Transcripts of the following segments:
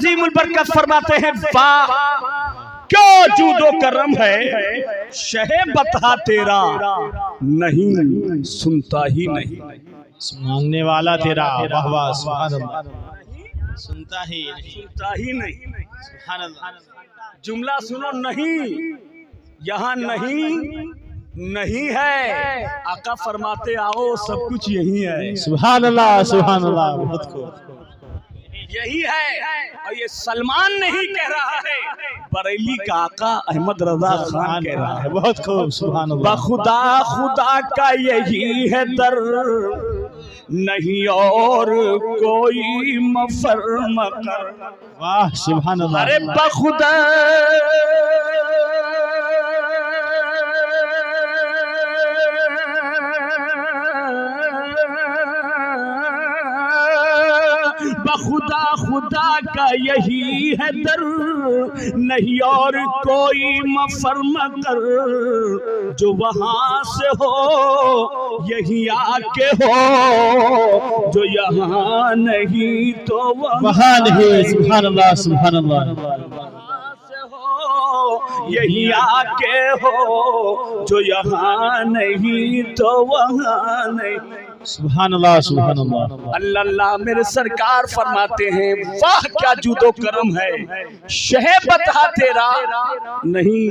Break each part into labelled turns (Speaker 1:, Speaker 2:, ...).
Speaker 1: अजीमुल बरकत फरमाते हैं, वाह क्या जूदो करम है, शहे बता तेरा नहीं सुनता ही नहीं।
Speaker 2: मांगने वाला तेरा, वाह वाह सुभान अल्लाह,
Speaker 1: सुनता ही नहीं। सुभान अल्लाह। जुमला सुनो, नहीं, यहाँ नहीं है, आका फरमाते आओ सब कुछ यही है।
Speaker 2: सुभान अल्लाह सुभान अल्लाह, बहुत खूब,
Speaker 1: यही है। और ये सलमान नहीं कह रहा है, बरेली का आका अहमद रजा खान कह रहा है।
Speaker 2: बहुत खूब, सुभान अल्लाह।
Speaker 1: खुदा खुदा का यही है दर, नहीं और कोई मफर मकर।
Speaker 2: वाह सुभान अल्लाह।
Speaker 1: अरे बखुदा बखुदा खुदा का यही है दर, नहीं और कोई मफर मकर। जो वहां से हो यही आके हो, जो यहाँ नहीं तो
Speaker 2: वहां नहीं। सुभान अल्लाह सुभान अल्लाह।
Speaker 1: यही आके हो, जो यहाँ नहीं तो वहाँ नहीं।
Speaker 2: सुभान अल्लाह सुभान अल्लाह।
Speaker 1: अल्लाह अल्लाह। मेरे सरकार फरमाते हैं, वाह क्या जूदो करम है, शहे बता तेरा नहीं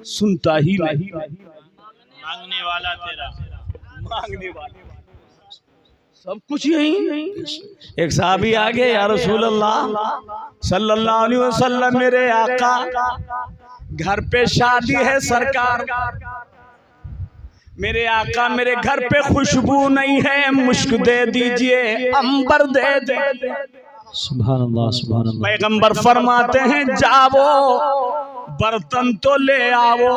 Speaker 1: सुनता ही नहीं।
Speaker 2: मांगने वाला तेरा,
Speaker 1: मांगने वाला सब कुछ यही। एक साहबी आगे, या रसूल अल्लाह सल्लल्लाहु अलैहि वसल्लम, मेरे आका घर पे शादी है सरकार, मेरे आका मेरे घर पे खुशबू नहीं है, मुश्क दे दीजिए, अंबर दे दे।
Speaker 2: सुभान अल्लाह सुभान अल्लाह।
Speaker 1: पैगंबर फरमाते हैं, जाओ बर्तन तो ले आओ।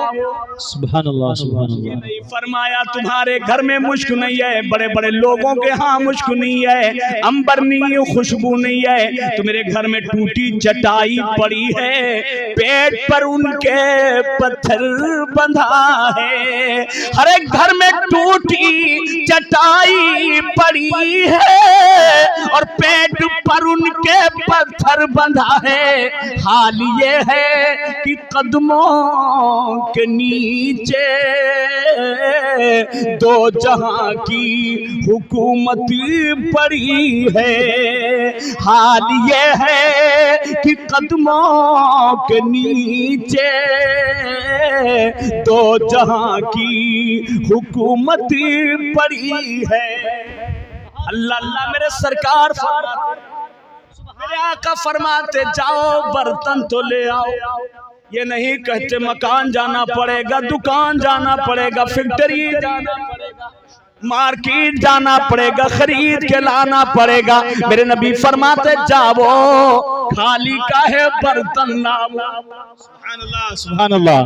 Speaker 2: सुभान अल्लाह सुभान अल्लाह।
Speaker 1: नहीं फरमाया तुम्हारे घर में मुश्क नहीं है, बड़े बड़े लोगों के यहाँ मुश्क नहीं है, अंबर नहीं है, खुशबू नहीं है, तो मेरे घर में टूटी चटाई पड़ी है, पेट पर उनके पत्थर बंधा है। हर एक घर में टूटी चटाई पड़ी है और पेट पर उनके पत्थर बंधा है। हाल ये है कि कदमों के नीचे दो जहां की हुकूमत पड़ी है। हाल ये है कि कदमों के नीचे दो जहां की हुकूमत पड़ी है। अल्लाह अल्लाह। मेरे सरकार मेरे आका फरमाते, जाओ बर्तन तो ले आओ। ये नहीं कहते मकान जाना पड़ेगा, दुकान जाना पड़ेगा, फैक्ट्री जाना पड़ेगा, मार्केट जाना पड़ेगा, खरीद के लाना पड़ेगा। मेरे नबी फरमाते, जाओ खाली का है बर्तन लाओ।
Speaker 2: सुभान अल्लाह।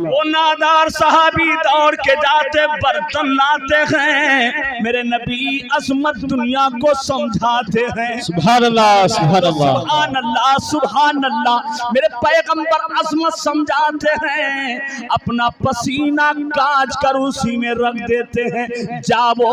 Speaker 1: वो नादार सहाबी दौड़ के जाते बर्तन लाते हैं, मेरे नबी अजमत दुनिया को समझाते हैं।
Speaker 2: सुभान अल्लाह सुभान अल्लाह।
Speaker 1: सुभान अल्लाह सुभान अल्लाह। मेरे पैगंबर अजमत समझाते हैं, अपना पसीना काज कर उसी में रख देते हैं। जाओ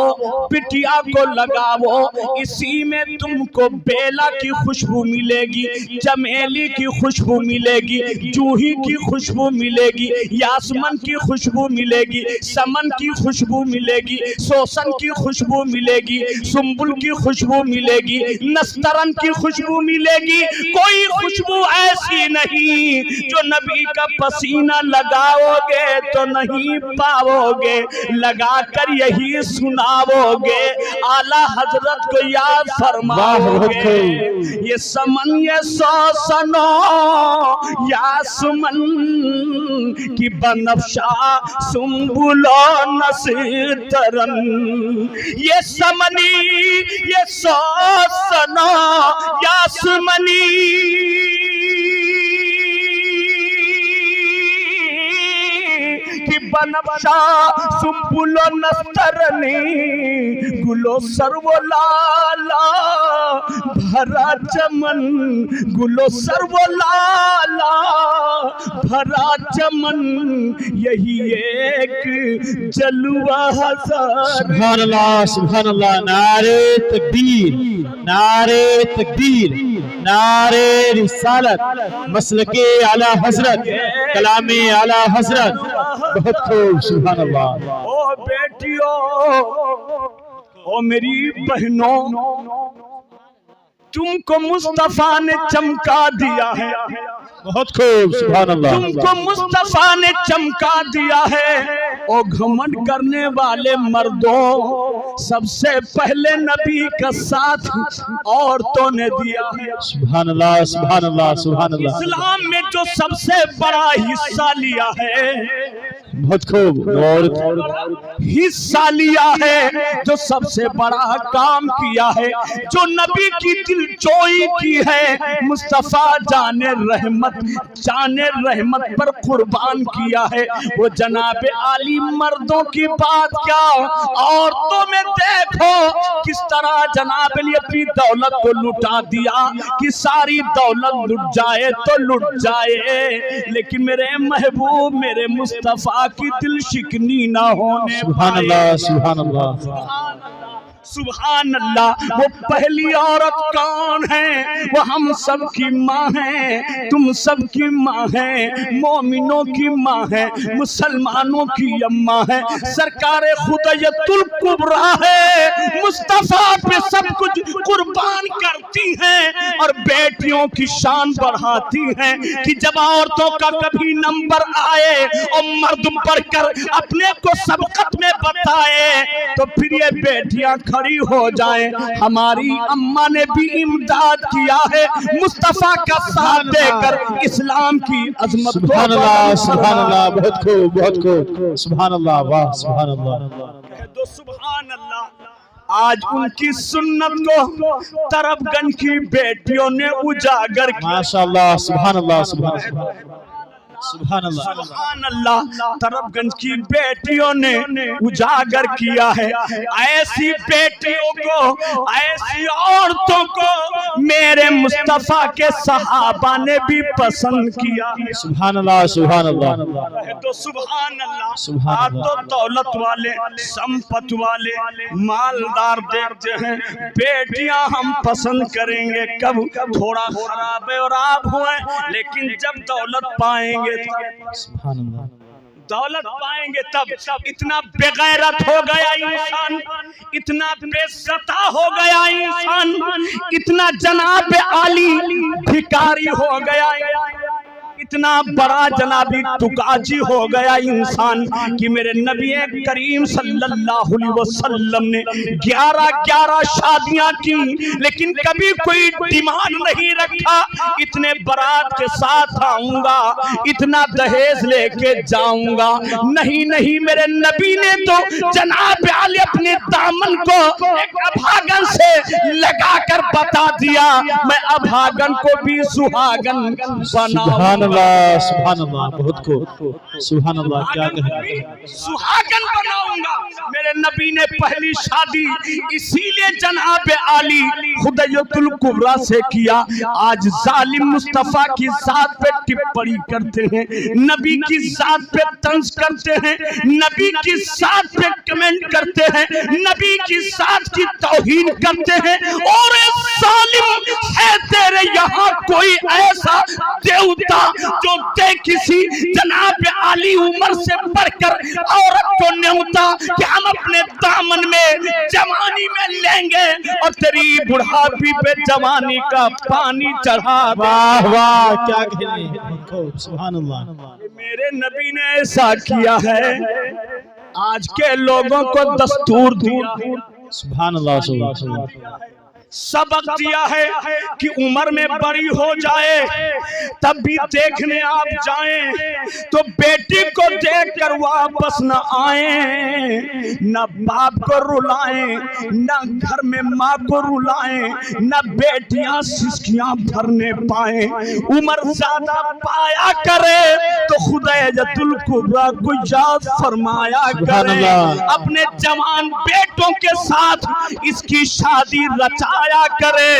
Speaker 1: पिटिया को लगाओ, इसी में तुमको बेला की खुशबू मिलेगी, चमेली की खुशबू मिलेगी, जूही की खुशबू मिलेगी, यासमन की खुशबू मिलेगी, समन की खुशबू मिलेगी, सोसन की खुशबू मिलेगी, सुम्बुल की खुशबू मिलेगी, नस्तरन की खुशबू मिलेगी। कोई खुशबू ऐसी नहीं जो नबी का पसीना लगाओगे तो नहीं पाओगे, लगाकर यही सुनाओगे, आला हजरत को याद फरमाओगे। ये समन ये सोसनो यासमन की बनफ्शा सुम्बुलो नसीतरन, ये समनी ये सोसनो यासमनी की बनफ्शा सुम्बुलो नस्तरनी, गुलो सर्वो लाला भरा चमन, गुलो सर्वो लाला भरा चमन, यही एक जलवा हजार।
Speaker 2: सुभान अल्लाह सुभान अल्लाह। नारे तकबीर नारे तकबीर। नारे रिसालत मसलके आला हजरत कलामे आला हजरत। बहुत खूब, सुभान अल्लाह।
Speaker 1: ओ बेटियों, ओ मेरी बहनों, तुमको मुस्तफा ने चमका दिया है।
Speaker 2: बहुत खूब, सुभान अल्लाह।
Speaker 1: तुमको मुस्तफा ने चमका दिया है। ओ घमंड करने वाले मर्दों, सबसे पहले नबी का साथ औरतों ने दिया है।
Speaker 2: सुभान अल्लाह, सुभान अल्लाह, सुभान अल्लाह।
Speaker 1: इस्लाम में जो सबसे बड़ा हिस्सा लिया है,
Speaker 2: बहुत खूब, और
Speaker 1: हिस्सा लिया है, जो सबसे बड़ा काम किया है, जो नबी की दिलजोई की है, मुस्तफा जाने रहमत पर कुर्बान किया है, वो जनाब आली मर्दों की बात क्या, औरतों में देखो किस तरह जनाब अली अपनी दौलत को लुटा दिया कि सारी दौलत लुट जाए तो लुट जाए, लेकिन मेरे महबूब मेरे मुस्तफा की दिल शिकनी ना होने।
Speaker 2: सुभान अल्लाह, सुभान अल्लाह,
Speaker 1: सुभान अल्लाह। वो पहली औरत कौन है? वो हम सब की माँ है, तुम सब की माँ है, मोमिनों की माँ है, मुसलमानों की अम्मा है, सरकार खुदयतुल कुबरा है, मुस्तफा पे सब कुछ कुर्बान करती हैं और बेटियों की शान बढ़ाती हैं कि जब औरतों का कभी नंबर आए और मर्द बढ़कर अपने को सबकत में बताए तो फिर ये बेटियां खड़ी हो जाए। हमारी अम्मा ने भी इमदाद किया है मुस्तफा का साथ देकर इस्लाम की अजमत।
Speaker 2: सुभान अल्लाह, सुभान अल्लाह। बहुत खूब, बहुत खूब, सुभान अल्लाह, वाह, सुभान अल्लाह।
Speaker 1: कह दो सुभान अल्लाह। आज उनकी सुन्नत को तरफगंज की बेटियों ने उजागर किया।
Speaker 2: माशाअल्लाह, सुभान अल्लाह, सुभान अल्लाह, सुभान अल्लाह,
Speaker 1: सुभान अल्लाह। तरफगंज की बेटियों ने उजागर किया है। ऐसी बेटियों को, ऐसी औरतों को मेरे मुस्तफा के सहाबा ने भी पसंद किया।
Speaker 2: सुभान अल्लाह, सुभान अल्लाह,
Speaker 1: तो सुभान अल्लाह।
Speaker 2: सुभान
Speaker 1: आप तो दौलत वाले, संपत वाले, मालदार देखते हैं, बेटियां हम पसंद करेंगे कब थोड़ा खराब और आप हुए, लेकिन जब दौलत पाएंगे,
Speaker 2: सुभान अल्लाह,
Speaker 1: दौलत पाएंगे तब इतना बेगैरत हो गया इंसान, इतना बेसता हो गया इंसान, इतना जनाब आली भिखारी हो गया, इतना बड़ा जनाबी तुकाजी हो गया इंसान कि मेरे नबी करीम सल्लल्लाहु अलैहि वसल्लम ने 11 शादियां की, लेकिन कभी कोई डिमांड नहीं रखा इतने बारात के साथ आऊंगा, इतना दहेज लेके जाऊंगा। नहीं नहीं, मेरे नबी ने तो जनाब आली अपने दामन को एक अभागन से लगाकर बता दिया, मैं अभागन को भी सुहागन बनाऊंगा।
Speaker 2: सुभान अल्लाह, बहुत को सुभान अल्लाह। क्या कहे,
Speaker 1: सुहागन बनाऊंगा। मेरे नबी ने पहली शादी इसीलिए जनाब आली खुदयतुल कुबरा से किया। आज जालिम मुस्तफा की जात पे टिप्पणी करते हैं, नबी की जात पे तंज करते हैं, नबी की जात पे कमेंट करते हैं, नबी की जात की तौहीन करते हैं। और जालिम है तेरे यहाँ कोई ऐसा देवता जो दे किसी जनाब आली उमर से बढ़कर औरत को न्योता कि हम अपने दामन में जवानी में लेंगे और तेरी बुढ़ापी पे जवानी का पानी चढ़ा।
Speaker 2: वाह वाह, क्या कहने, सुभान अल्लाह।
Speaker 1: मेरे नबी ने ऐसा किया है, आज के लोगों को दस्तूर दिया,
Speaker 2: सुभान अल्लाह, सुभान अल्लाह,
Speaker 1: सबक दिया है कि उम्र में बड़ी हो जाए तब भी देखने आप जाएं तो बेटी को देखकर वापस न आए, न बाप को रुलाएं, न घर में माँ को रुलाएं, न बेटियां सिसकियां भरने पाए। उम्र ज्यादा पाया करे तो खुदयतुल कुबरा को याद फरमाया करे, अपने जवान बेटों के साथ इसकी शादी रचा बरसाया करे।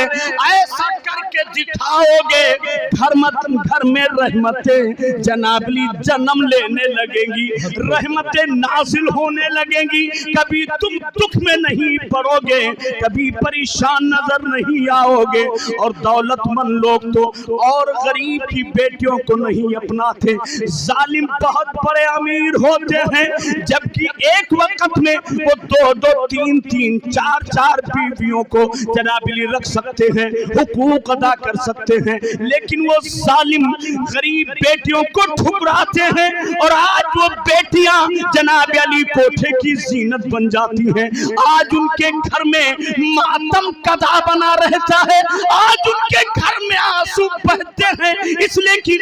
Speaker 1: ऐसा करके दिखाओगे घर में रहमतें जनाबली जन्म लेने लगेंगी, रहमतें नाजिल होने लगेंगी। कभी तुम दुख में नहीं पड़ोगे, कभी परेशान नजर नहीं आओगे। और दौलतमंद लोग तो और गरीब की बेटियों को नहीं अपनाते। जालिम बहुत बड़े अमीर होते हैं, जबकि एक वक्त में वो 2-2, 3-3, 4-4 बीवियों को जनाबिली रख सकते हैं, हुकूक अदा कर सकते हैं। लेकिन वो जालिम गरीब बेटियों को ठुकराते हैं। और आज वो बेटियां जनाब अली कोठे की जीनत बन जाती हैं। आज उनके घर में मातम कदा बना रहता है, आज उनके घर में आंसू बहते हैं, इसलिए कि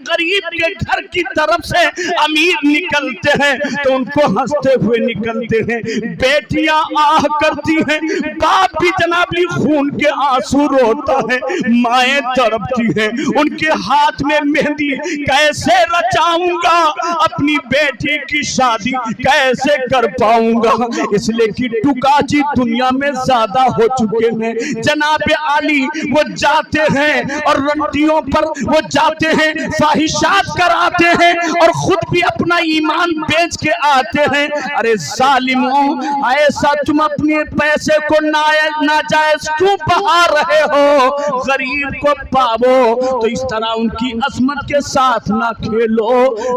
Speaker 1: गरीब के घर की तरफ से अमीर निकलते हैं तो उनको हंसते हुए निकलते हैं। बेटियां आह करती हैं, बाप भी जनाबली खून के आंसू रोता है, माएं तड़पती हैं, उनके हाथ में मेहंदी कैसे रचाऊंगा, अपनी बेटी की शादी कैसे कर पाऊंगा। इसलिए कि टुकाजी दुनिया में ज्यादा हो चुके हैं। जनाब आली वो जाते हैं और रंडियों पर वो जाते हैं, फाहिशात कराते हैं और खुद भी अपना ईमान बेच के आते हैं। अरे जालिमों, ऐसा तुम अपने पैसे को नाजायज क्यों बहा रहे हो? गरीब को पावो तो इस तरह उनकी अजमत के साथ ना खेलो।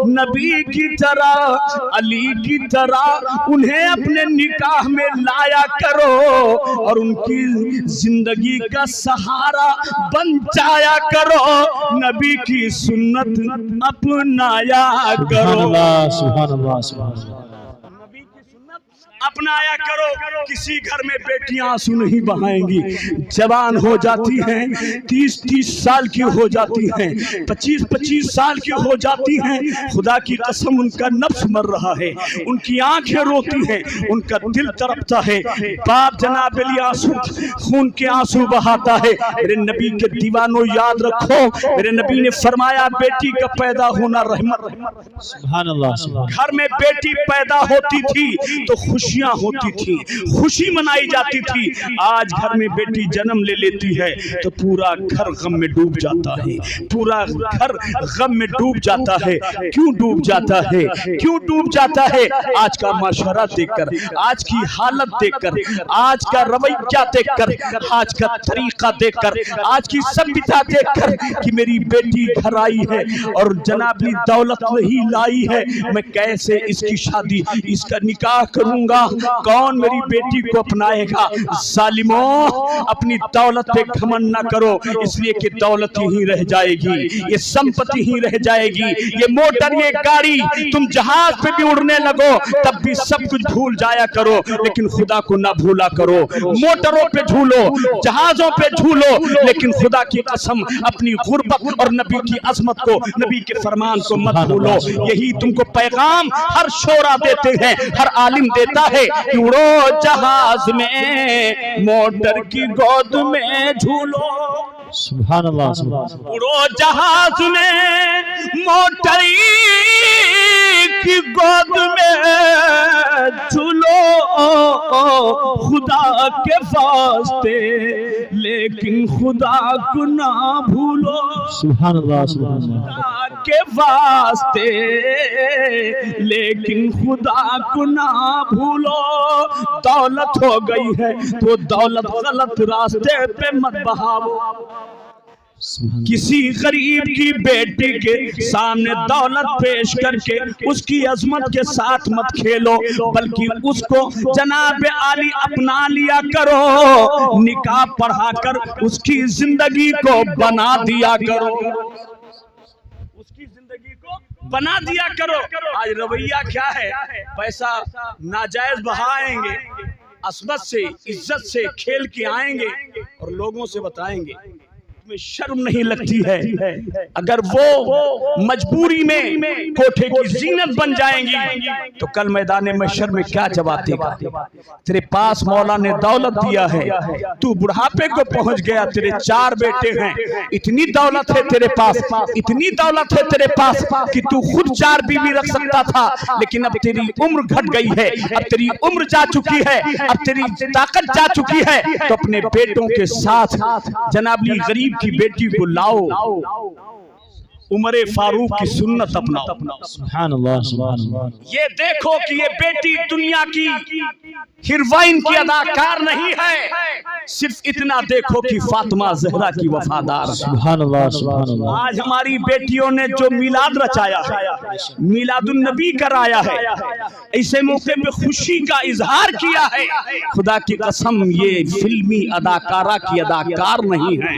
Speaker 1: नबी की तरह, अली की तरह उन्हें अपने निकाह में लाया करो और उनकी जिंदगी का सहारा बन जाया करो। नबी की सुन्नत अपनाया करो,
Speaker 2: सुभान अल्लाह, सुभान अल्लाह।
Speaker 1: नबी की सुन्नत अपनाया करो। किसी घर में बेटियां आंसू नहीं बहाएंगी। जवान हो जाती हैं, 30-30 साल की हो जाती हैं, 25-25 साल की हो जाती हैं, खुदा की कसम उनका नफ्स मर रहा है, उनकी आंखें रोती हैं, उनका दिल तड़पता है। बाप जनाब अली आंसू, खून के आंसू बहाता है। मेरे नबी के दीवानों याद रखो, मेरे नबी ने फरमाया बेटी का पैदा होना रहमत।
Speaker 2: सुभान अल्लाह।
Speaker 1: घर में बेटी पैदा होती थी तो खुशियां होती थी, खुशी मनाई जाती थी। आज घर में बेटी जन्म ले लेती है तो पूरा घर गम में डूब जाता है, पूरा घर गम में डूब जाता है। क्यों डूब जाता है? क्यों डूब जाता है? आज का माशरा देखकर, आज की हालत देखकर, आज का रवैया देखकर, आज का तरीका देखकर, आज की सभ्यता देखकर कि मेरी बेटी घर आई है और जनाबी दौलत नहीं लाई है, मैं कैसे इसकी शादी, इसका निकाह करूंगा? कौन मेरी बेटी को अपनाएगा? जालिमों, अपनी दौलत पे घमंड ना करो, इसलिए कि दौलत ही रह जाएगी, ये संपत्ति ही रह जाएगी, ये मोटर, ये गाड़ी। तुम जहाज पे भी उड़ने लगो तब भी सब कुछ भूल जाया करो, लेकिन खुदा को ना भूला करो। मोटरों पे झूलो, जहाजों पे झूलो, लेकिन खुदा की कसम अपनी गुर्बत और नबी की अजमत को, नबी के फरमान को मत भूलो। यही तुमको पैगाम हर शोरा देते हैं, हर आलिम देता है कि उड़ो जहाज में, मोटर की गोद में झूलो।
Speaker 2: सुभान अल्लाह, सुभान।
Speaker 1: उड़ो जहाज में, मोटर की गोद में झूलो, खुदा के वास्ते, लेकिन खुदा को ना भूलो।
Speaker 2: सुभान अल्लाह, सुभान अल्लाह।
Speaker 1: खुदा के वास्ते, लेकिन खुदा को ना भूलो। दौलत हो गई है तो दौलत गलत रास्ते पे मत बहाओ। किसी गरीब की बेटी के सामने दौलत पेश करके उसकी अजमत के साथ मत खेलो, बल्कि उसको जनाब आली अपना लिया करो, निकाह पढ़ाकर उसकी जिंदगी को बना दिया करो, उसकी जिंदगी को बना दिया करो। आज रवैया क्या है? पैसा नाजायज बहाएंगे, असमत से, इज्जत से खेल के आएंगे और लोगों से बताएंगे तुम्हें शर्म नहीं लगती है? अगर वो मजबूरी में कोठे की जीनत बन जाएंगी तो कल मैदान महशर में क्या जवाब देगा? तेरे पास मौला ने दौलत दिया है, तू बुढ़ापे को पहुंच गया, तेरे 4 बेटे हैं, इतनी दौलत है तेरे पास, इतनी दौलत है तेरे पास कि तू खुद 4 बीवी रख सकता था, लेकिन अब तेरी उम्र घट गई है, अब तेरी उम्र जा चुकी है, अब तेरी ताकत जा चुकी है, तो अपने बेटों के साथ जनाबली गरीब की बेटी को लाओ, उमर फारूक की सुन्नत अपनाओ।
Speaker 2: सुभान अल्लाह, सुभान अल्लाह।
Speaker 1: ये देखो कि ये बेटी दुनिया की हीरोइन की अदाकार नहीं है, सिर्फ इतना देखो कि फातिमा ज़हरा की वफादार।
Speaker 2: सुभान अल्लाह, सुभान अल्लाह।
Speaker 1: आज हमारी बेटियों ने जो मिलाद रचाया है, मिलादुन नबी कराया है, ऐसे मौके पे खुशी का इजहार किया है, खुदा की कसम ये फिल्मी अदाकारा की अदाकार नहीं है,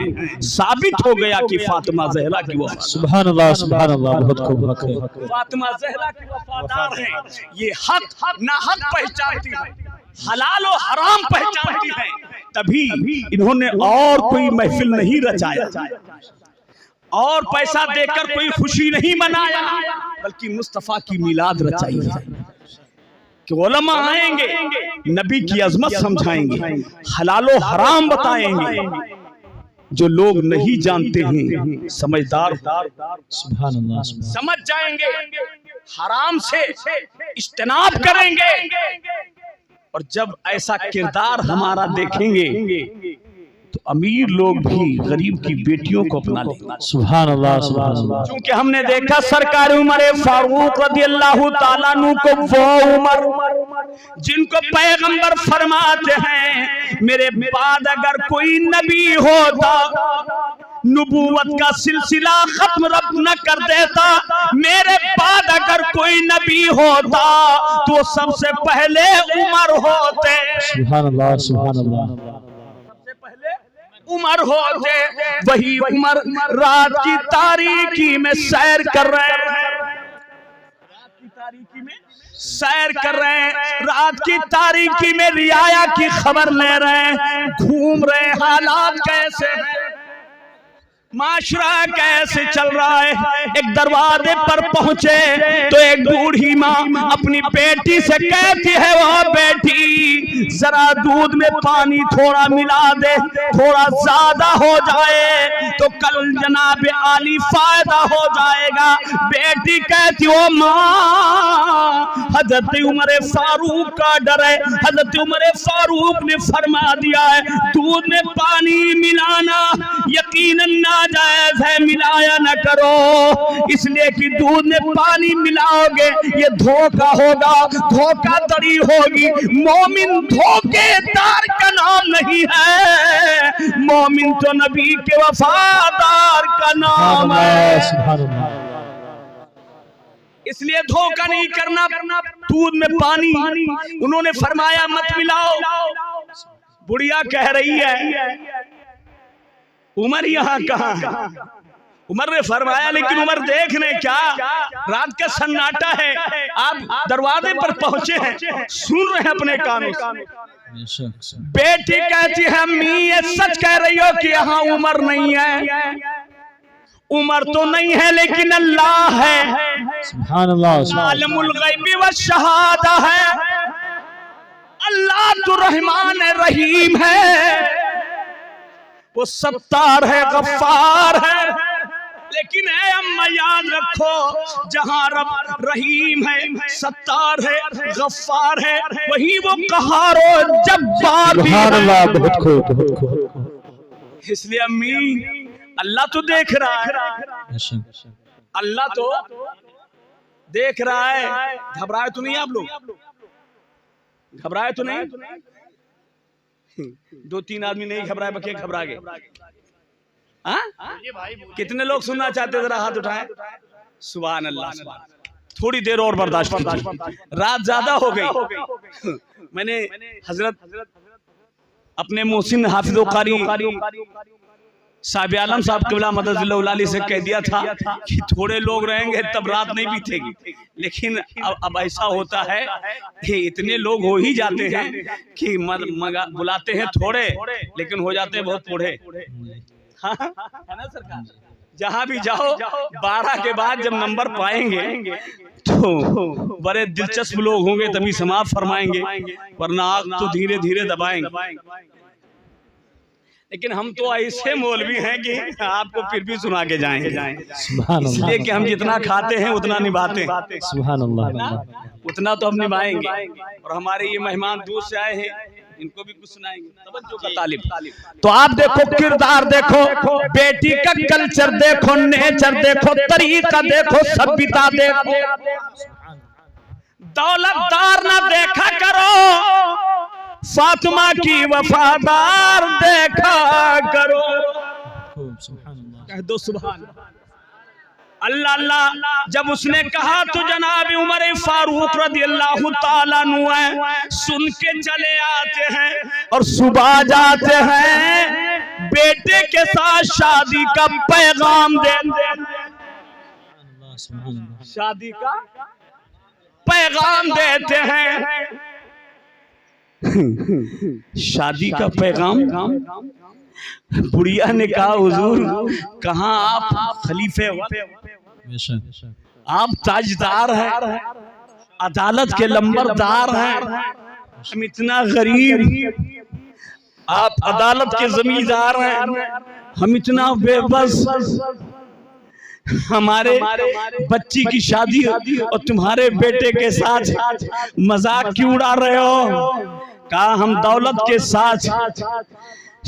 Speaker 1: साबित हो गया कि फातिमा ज़हरा की वफादार।
Speaker 2: सुभान अल्लाह, सुभान अल्लाह। बहुत खूब हक है।
Speaker 1: फातिमा ज़हरा की वफादार है, ये हक ना हक पहचानती है, हलाल और हराम पहचानती है, तभी इन्होंने और कोई महफिल नहीं रचाया और पैसा देकर कोई खुशी नहीं मनाया, बल्कि मुस्तफा की मिलाद रचाई है कि उलमा आएंगे, नबी की अजमत समझाएंगे, हलालो हराम बताएंगे, जो लोग नहीं जानते हैं समझदार
Speaker 2: सुभान अल्लाह,
Speaker 1: समझ जाएंगे, हराम से इज्तनाब करेंगे। और जब ऐसा किरदार हमारा देखेंगे तो अमीर लोग भी गरीब की बेटियों को अपना लेंगे।
Speaker 2: सुभान अल्लाह, सुभान अल्लाह।
Speaker 1: क्योंकि हमने देखा सरकार उमर फारूक रदियल्लाहु ताला अन्हु को, वो उमर जिनको पैगंबर फरमाते हैं मेरे बाद अगर कोई नबी होता, नबूवत का सिलसिला खत्म रब न कर देता, मेरे बाद अगर कोई नबी होता तो सबसे पहले उमर होते।
Speaker 2: सुभान अल्लाह, सुभान अल्लाह।
Speaker 1: सबसे पहले उमर होते। वही उमर रात की तारीकी में सैर कर रहे हैं, रात की तारीकी में सैर कर रहे हैं, रात की तारीकी में रियाया की खबर ले रहे हैं, घूम रहे हैं, हालात कैसे हैं, माशरा कैसे चल रहा है। एक दरवाजे पर पहुंचे तो एक बूढ़ी माँ अपनी बेटी से कहती है, वह बेटी जरा दूध में पानी थोड़ा मिला दे, थोड़ा ज्यादा हो जाए तो कल जनाब आली फायदा हो जाएगा। बेटी कहती, ओ माँ, हजरत उमर फारूक का डर है, हजरत उमर फारूक ने फरमा दिया है दूध में पानी मिलाना यकीनन जायज है, मिलाया न करो, इसलिए कि दूध में पानी मिलाओगे ये धोखा होगा, धोखाधड़ी होगी। मोमिन धोखेदार का नाम नहीं है, मोमिन तो नबी के वफादार का नाम है। इसलिए धोखा नहीं करना। दूध में पानी उन्होंने फरमाया मत मिलाओ। बुढ़िया कह रही है उमर यहाँ कहाँ? उमर ने फरमाया लेकिन उमर देखने क्या, रात का सन्नाटा है, आप दरवाजे पर पहुंचे हैं, सुन रहे हैं अपने कानों से। बेटी कहती है अम्मी ये सच कह रही हो कि यहाँ उमर नहीं है? उमर तो नहीं है लेकिन अल्लाह है,
Speaker 2: सुभान अल्लाह,
Speaker 1: आलिमुल गैबी व शहादा है, अल्लाह तो रहमान रहीम है, वो सत्तार है, गफ्फार है। लेकिन है अम्मा याद रखो, जहां रब रहीम है, सत्तार है, गफ्फार है, वही वो कहार और जब्बार भी है। इसलिए अम्मी अल्लाह तो देख रहा है, अल्लाह तो देख रहा है। घबराए तो नहीं आप लोग? घबराए तो नहीं? 2-3 आदमी नहीं घबराए, बके घबरा गए। कितने लोग सुनना चाहते, जरा हाथ उठाएं। सुभान अल्लाह, थोड़ी देर और बर्दाश्त कीजिए, रात ज्यादा हो गई। मैंने हजरत अपने मोहसिन हाफिज़ कारी साहिब आलम साहब क़िबला मदद से कह दिया था कि थोड़े लोग रहेंगे तब रात नहीं बीतेगी, लेकिन अब ऐसा होता है कि इतने लोग हो ही जाते हैं कि बुलाते हैं थोड़े लेकिन हो जाते हैं बहुत बूढ़े। हाँ, है ना सरकार। जहाँ भी जाओ 12 के बाद जब नंबर पाएंगे तो बड़े दिलचस्प लोग होंगे तभी समाप्त फरमाएंगे, वरना आग तो धीरे धीरे दबाएंगे। लेकिन हम तो ऐसे मौलवी हैं कि आपको फिर भी सुना के जाएंगे, इसलिए कि हम जितना खाते हैं उतना निभाते हैं।
Speaker 2: सुभान अल्लाह।
Speaker 1: उतना तो हम निभाएंगे। और हमारे ये मेहमान दूर से आए हैं, इनको भी कुछ सुनाएंगे। तवज्जो का तालिब।
Speaker 3: तो आप देखो, किरदार देखो, बेटी का कल्चर देखो, नेचर देखो, तरीका देखो, सभ्यता देखो। दौलतदार ना देखा करो, फातिमा की वफादार देखा करो।
Speaker 1: कह दो सुभान अल्लाह अल्लाह। जब उसने कहा तो जनाब उमर फारूक रज़ियल्लाहु ताला अन्हु सुन के चले आते हैं और सुबह जाते हैं, बेटे के साथ शादी का पैगाम देते हैं। शादी का पैगाम देते हैं। शादी का पैगाम। बुढ़िया ने कहा हुजूर कहाँ आप खलीफे, आप ताजदार हैं, अदालत के लंबरदार हैं, हम इतना गरीब, आप अदालत के जमींदार हैं, हम इतना बेबस, हमारे बच्ची की शादी और तुम्हारे बेटे के साथ मजाक क्यों उड़ा रहे हो? कहा हम दौलत के साथ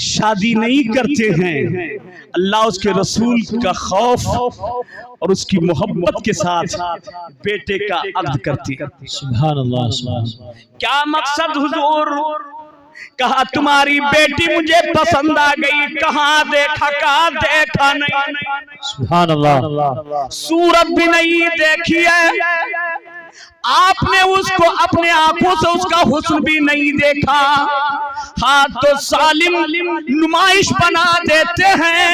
Speaker 1: शादी नहीं करते हैं, अल्लाह उसके रसूल का खौफ और उसकी मोहब्बत के साथ बेटे का अक़्द करते हैं।
Speaker 2: सुभान अल्लाह।
Speaker 1: क्या मकसद हुजूर? कहा तुम्हारी बेटी मुझे पसंद आ गई, कहाँ देखा, कहाँ देखा नहीं।
Speaker 2: सुभान अल्लाह।
Speaker 1: सूरत भी नहीं देखी है आपने, उसको अपने आंखों से उसका हुस्न भी नहीं देखा। हाँ तो सालिम नुमाइश बना देते हैं,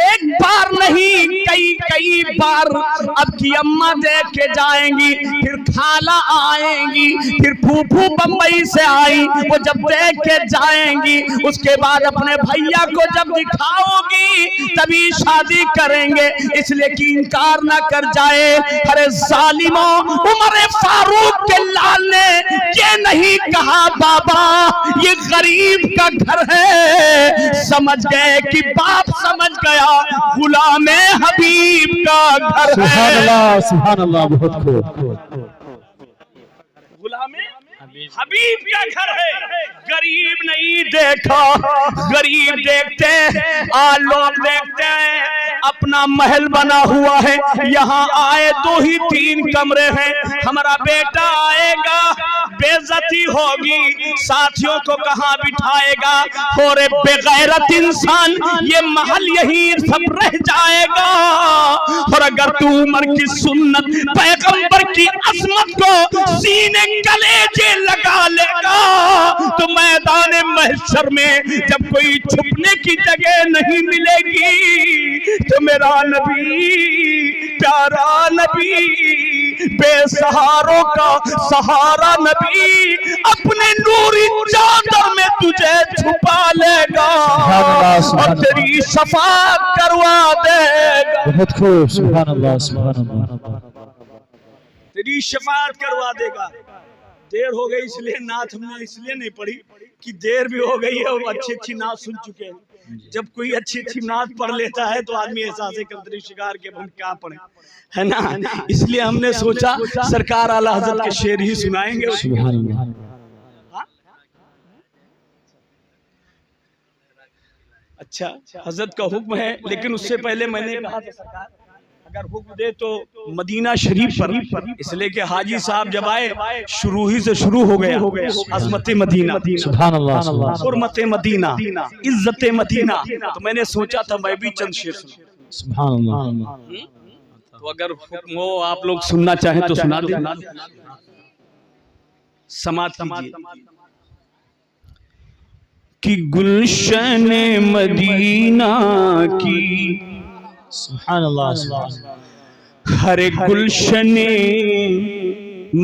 Speaker 1: एक बार नहीं कई कई बार। अब की अम्मा देख के जाएंगी, फिर खाला आएंगी, फिर फूफू बम्बई से आई, वो जब देख के जाएंगी उसके बाद अपने भैया को जब दिखाओगी तभी शादी करेंगे, इसलिए कि इनकार ना कर जाए। अरे जालिमो, उमर फारूक के लाल ने ये नहीं कहा बाबा ये गरीब का घर है, समझ गए कि बाप समझ गया गुलामे हबीब का घर है।
Speaker 2: सुभान अल्लाह, सुभान अल्लाह। बहुत खूब।
Speaker 1: गुलामे हबीब का घर है, गरीब नहीं देखा। गरीब देखते लोग देखते हैं अपना महल बना हुआ है, यहाँ आए 2 ही 3 कमरे हैं, हमारा बेटा आएगा बेइज्जती होगी, साथियों को कहाँ बिठाएगा, और बेगैरत इंसान ये महल यही सब रह जाएगा। और अगर तू उमर की सुन्नत पैगंबर की अजमत को सीने कलेजे लगा लेगा तो मैदान महशर में जब कोई छुपने की जगह नहीं मिलेगी तो मेरा नबी, प्यारा नबी, बेसहारों का सहारा नबी अपने नूरी चादर में तुझे छुपा लेगा और तेरी शफाअत करवा देगा।
Speaker 2: बहुत खूब। सुभान अल्लाह, सुभान अल्लाह।
Speaker 1: तेरी शफाअत करवा देगा। देर हो गई इसलिए नात हमने इसलिए नहीं पढ़ी कि देर भी हो गई है और अच्छी अच्छी नात सुन चुके हैं। जब कोई अच्छी अच्छी नात पढ़ लेता है तो आदमी एहसास करते शिकार के हम क्या पढ़े, है ना। इसलिए हमने सोचा सरकार आला हजरत के शेर ही सुनाएंगे।
Speaker 2: सुभान अल्लाह।
Speaker 1: अच्छा हजरत का हुक्म है, लेकिन उससे पहले मैंने कहा था सरकार अगर हुक्म दे तो मदीना शरीफ पर, इसलिए कि हाजी साहब जब आए शुरू ही से शुरू हो गया अज़मत मदीना,
Speaker 2: सुभान अल्लाह,
Speaker 1: हुर्मत मदीना, इज्जत मदीना। तो मैंने सोचा था मैं भी चंद शेर सुनाऊं।
Speaker 2: सुभान अल्लाह।
Speaker 1: तो अगर हुक्म हो आप लोग सुनना चाहें तो सुना दें, समात कीजिए। कि गुलशन मदीना की,
Speaker 2: सुभान अल्लाह,
Speaker 1: हर गुलशन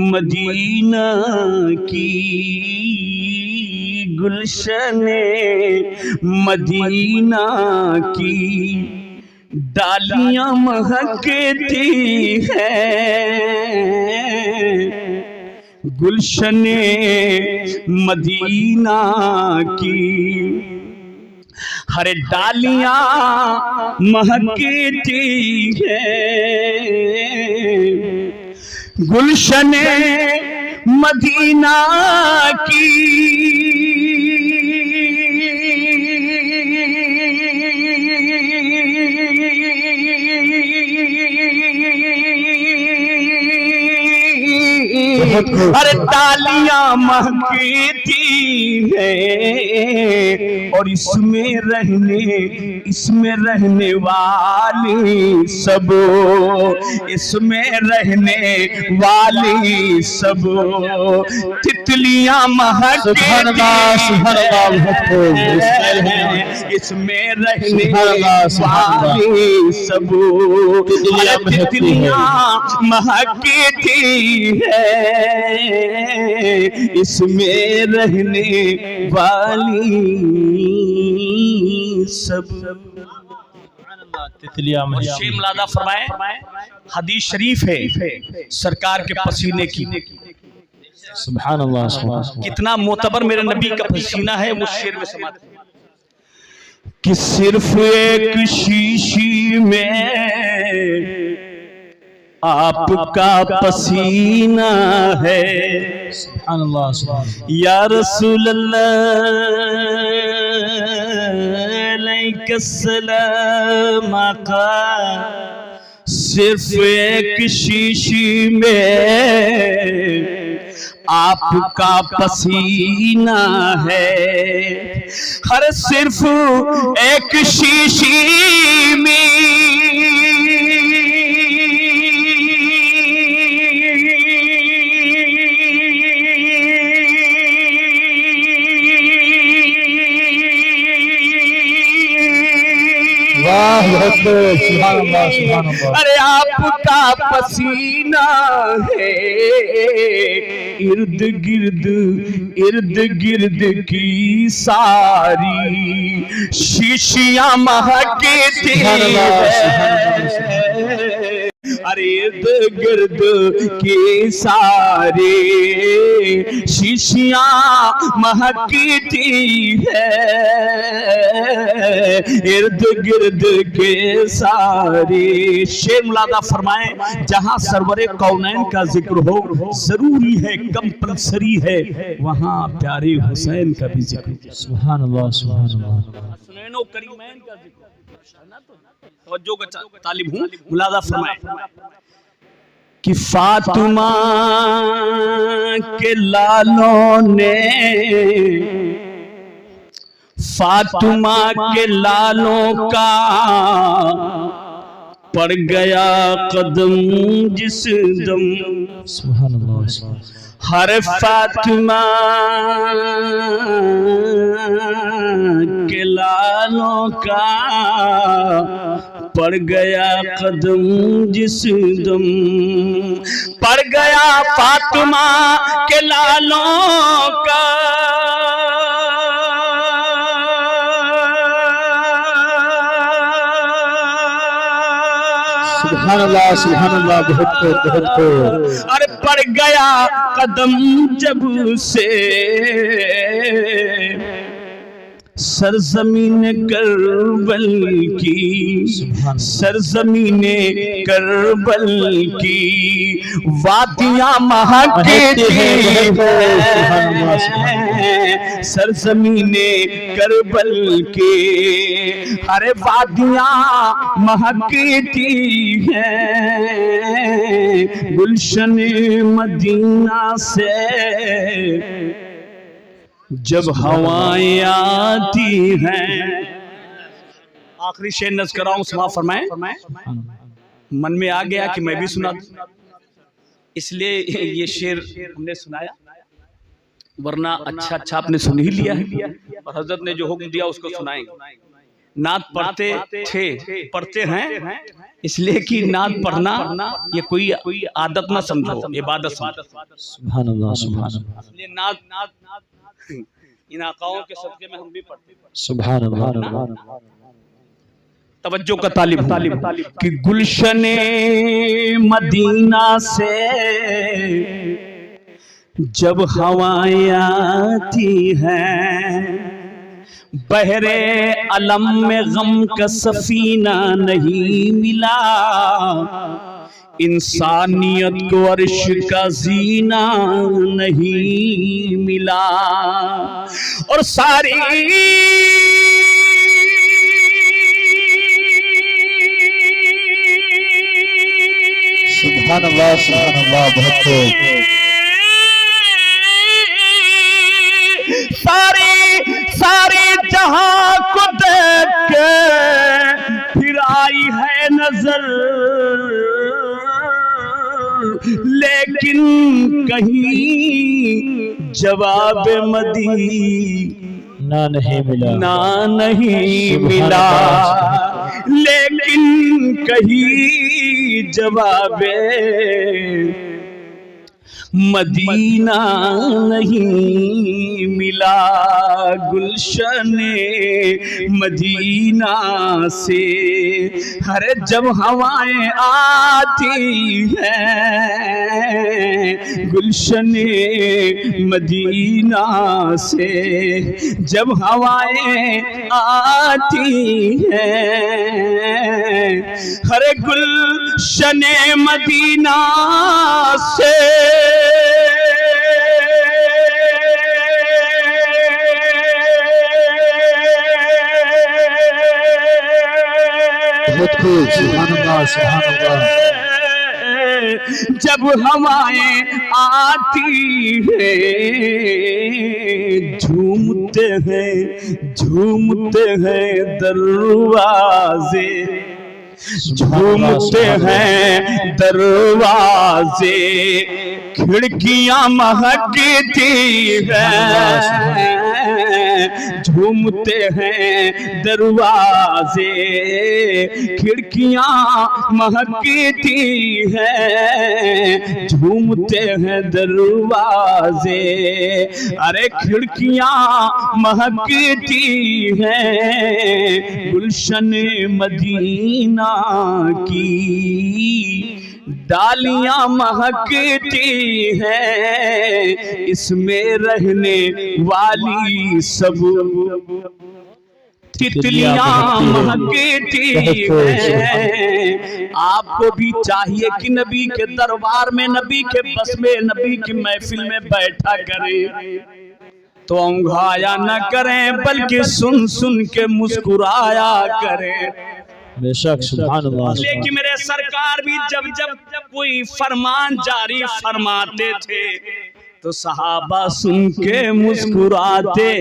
Speaker 1: मदीना की गुलशने मदीना की डालियां महकती हैं, गुलशने मदीना की हरे डालियां महकती हैं, गुलशने मदीना की अरे डालियां महकती है और इसमें रहने वाली सब, इसमें रहने वाली सब तितलियां महकती हैं, इसमें रहने वाली सब तितलियां महकती है, इसमें रहने वाली सब
Speaker 2: तितलियां।
Speaker 1: शेर मुलादा फरमाए, हदीस शरीफ है सरकार के पसीने की,
Speaker 2: सुभान अल्लाह, सुभान अल्लाह।
Speaker 1: कितना मोतबर मेरे नबी का पसीना है वो शेर में समाता है कि सिर्फ एक शीशी में आपका पसीना है,
Speaker 2: सुभान अल्लाह, सुभान अल्लाह।
Speaker 1: या रसूल अल्लाह सलाम आका, सिर्फ एक शीशी में आपका पसीना है, हर सिर्फ एक शीशी में अरे आपका पसीना है, इर्द गिर्द की सारी शीशियां महकती हैं, अरे इर्द गिर्द की सारी शीशियां महकती है, इर्द गिर्द के सारे। शेर मुलादा फरमाए, जहां सरवरे कौनैन का जिक्र हो जरूरी है, कंपलसरी है, वहां प्यारे हुसैन का भी जिक्र।
Speaker 2: सुभान अल्लाह, सुभान अल्लाह।
Speaker 1: हसनैनो करीमैन का जिक्र तवज्जो का तालिब हूं। मुलादा फरमाए कि फातिमा के लालों ने, फातिमा के लालों का पड़ गया कदम जिस दम,
Speaker 2: सुभान अल्लाह,
Speaker 1: हर फातिमा के लालों का पड़ गया कदम जिस दम, पड़ गया फातिमा के लालों का
Speaker 2: सुभान अल्लाह, सुभान अल्लाह। बहुत खूब।
Speaker 1: अरे पड़ गया कदम जब से सरजमीन करबल की, सरजमीन करबल की वादियां महकती हैं, सरजमीन करबल के हरे वादियां महकती हैं, गुलशन मदीना से जब हवाएं आती हैं। आखिरी शेर नज़ कराऊं, समाप्त फरमाएं। मन में आ गया कि मैं भी सुना दूं, इसलिए ये शेर हमने सुनाया, वरना अच्छा अच्छा आपने सुन ही लिया है और हजरत ने जो हुक्म दिया उसको सुनाएंगे। नात पढ़ते थे, पढ़ते हैं, इसलिए कि नात पढ़ना ये कोई आदत ना समझो, इबादत समझो।
Speaker 2: सुभान अल्लाह, सुभान अल्लाह।
Speaker 1: ये नात इन आकाओं के सदके में हम भी पढ़ते हैं।
Speaker 2: सुभान अल्लाह।
Speaker 1: तवज्जो का तालिब कि गुलशने मदीना से जब हवाएं आती हैं, बहरे अलम में गम का सफीना नहीं मिला, इंसानियत को अर्श का जीना नहीं मिला। और सारी
Speaker 2: सुभान अल्लाह, बहुत खूब।
Speaker 1: सारी जहां को देख के फिर आई है नजर, लेकिन कहीं जवाब
Speaker 2: ना नहीं
Speaker 1: मिला, लेकिन कहीं जवाब मदीना नहीं मिला। गुलशने मदीना से हरे जब हवाएं आती हैं, गुलशने मदीना से जब हवाएं आती हैं, हरे गुलशने मदीना से जब हवाएं आती है, झूमते हैं दरवाजे, झूमते हैं दरवाजे, खिड़कियां महकती हैं, झूमते हैं दरवाजे, खिड़कियां महकती हैं, झूमते हैं दरवाजे, अरे खिड़कियां महकती हैं, गुलशन मदीना की डालियां महकती हैं, इसमें रहने वाली सब तितलियां महकती हैं। आपको भी चाहिए कि नबी के दरबार में, नबी के बस में, नबी की महफिल में बैठा करें तो औंघाया न करें, बल्कि सुन सुन के मुस्कुराया करें।
Speaker 2: बेशक, सुभान अल्लाह।
Speaker 1: लेकिन मेरे सरकार भी जब जब कोई फरमान जारी फरमाते थे तो सहाबा सुन के मुस्कुराते।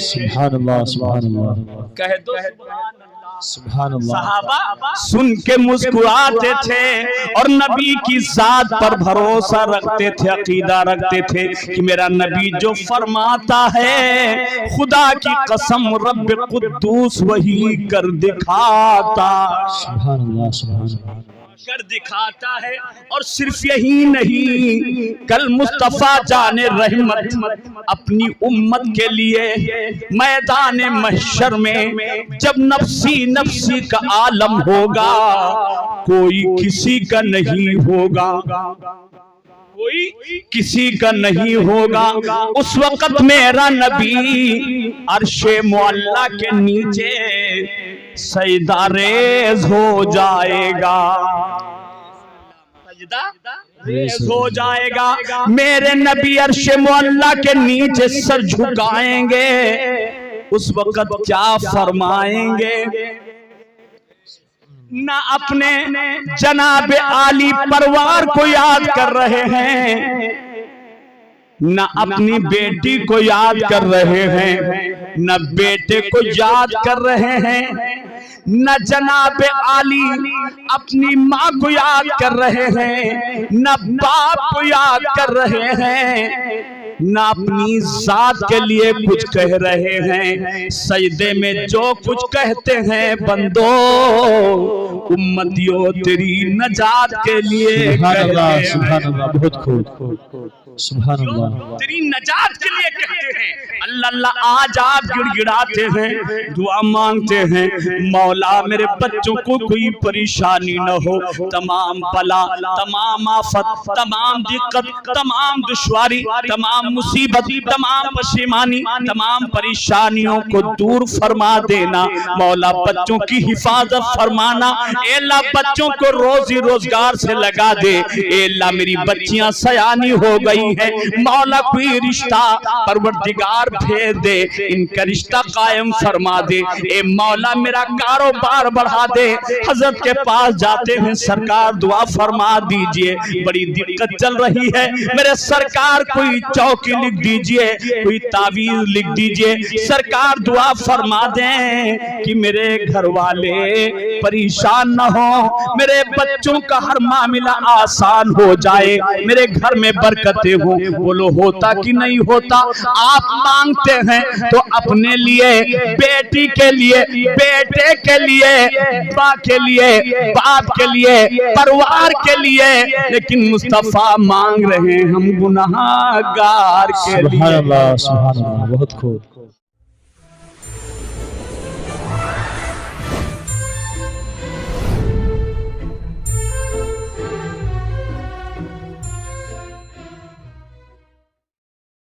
Speaker 2: सुभान अल्लाह, सुभान अल्लाह।
Speaker 1: कह दो
Speaker 2: सुभान अल्लाह।
Speaker 1: सहाबा सुन के मुस्कुराते थे और नबी की जात पर भरोसा रखते थे, अकीदा रखते थे कि मेरा नबी जो फरमाता है, खुदा की कसम रब कुद्दूस वही कर दिखाता।
Speaker 2: सुभान अल्लाह, सुभान अल्लाह।
Speaker 1: कर दिखाता है। और सिर्फ यही नहीं, कल मुस्तफा जाने रहमत अपनी उम्मत के लिए मैदान महशर में जब नफ्सी नफ्सी का आलम होगा, कोई किसी का नहीं होगा, कोई किसी का नहीं होगा, उस वक्त मेरा नबी अर्शे मुअल्ला के नीचे सजदा रेज़ हो जाएगा, सजदा रेज़ हो जाएगा। मेरे नबी अर्शे मुअल्ला के नीचे सर झुकाएंगे, उस वक्त क्या फरमाएंगे? ना अपने जनाब आली परवार को याद कर रहे हैं, न अपनी बेटी को याद कर रहे हैं, न बेटे को याद कर रहे हैं, न जनाब आली अपनी माँ को याद कर रहे हैं, न बाप को याद कर रहे हैं। ना अपनी जात के लिए कुछ कह रहे हैं। सजदे में जो कुछ कहते हैं बंदो, उम्मतियों तेरी नजात के लिए
Speaker 2: सुभान
Speaker 1: कहते
Speaker 2: अल्लाह,
Speaker 1: हैं।
Speaker 2: सुभान अल्लाह, बहुत खूब, सुभान अल्लाह।
Speaker 1: तेरी नजात के लिए कहते हैं। अल्लाह अल्लाह, आज आप गिड़गिड़ाते हैं, दुआ मांगते हैं, मौला मेरे बच्चों को कोई परेशानी न हो, तमाम बला, तमाम आफत, तमाम दिक्कत, तमाम दुश्वारी, तमाम मुसीबत, तमाम परेशानी, तमाम परेशानियों को दूर फरमा देना। मौला बच्चों की हिफाजत फरमाना। ए अल्लाह बच्चों को रोजी रोजगार से लगा दे। ए अल्लाह मेरी बच्चियां सयानी हो गई है, मौला कोई रिश्ता परवरदिगार भेज दे, इनका रिश्ता कायम फरमा दे। ए मौला मेरा कारोबार बढ़ा दे। हजरत के पास जाते हैं, सरकार दुआ फरमा दीजिए, बड़ी दिक्कत चल रही है मेरे सरकार, कोई चौकी लिख दीजिए, कोई तावीज लिख दीजिए, सरकार दुआ फरमा दें कि मेरे घर वाले परेशान न हो, मेरे बच्चों का हर मामला आसान हो जाए, मेरे घर में बरकतें हो। बोलो होता कि नहीं होता? आप मांगते हैं तो अपने लिए, बेटी के लिए, बेटे के लिए, माँ के लिए, बाप के लिए, परिवार के लिए, लेकिन मुस्तफा मांग रहे हैं हम गुनाहगार के लिए।
Speaker 2: सुभान अल्लाह, सुभान अल्लाह, बहुत खूब।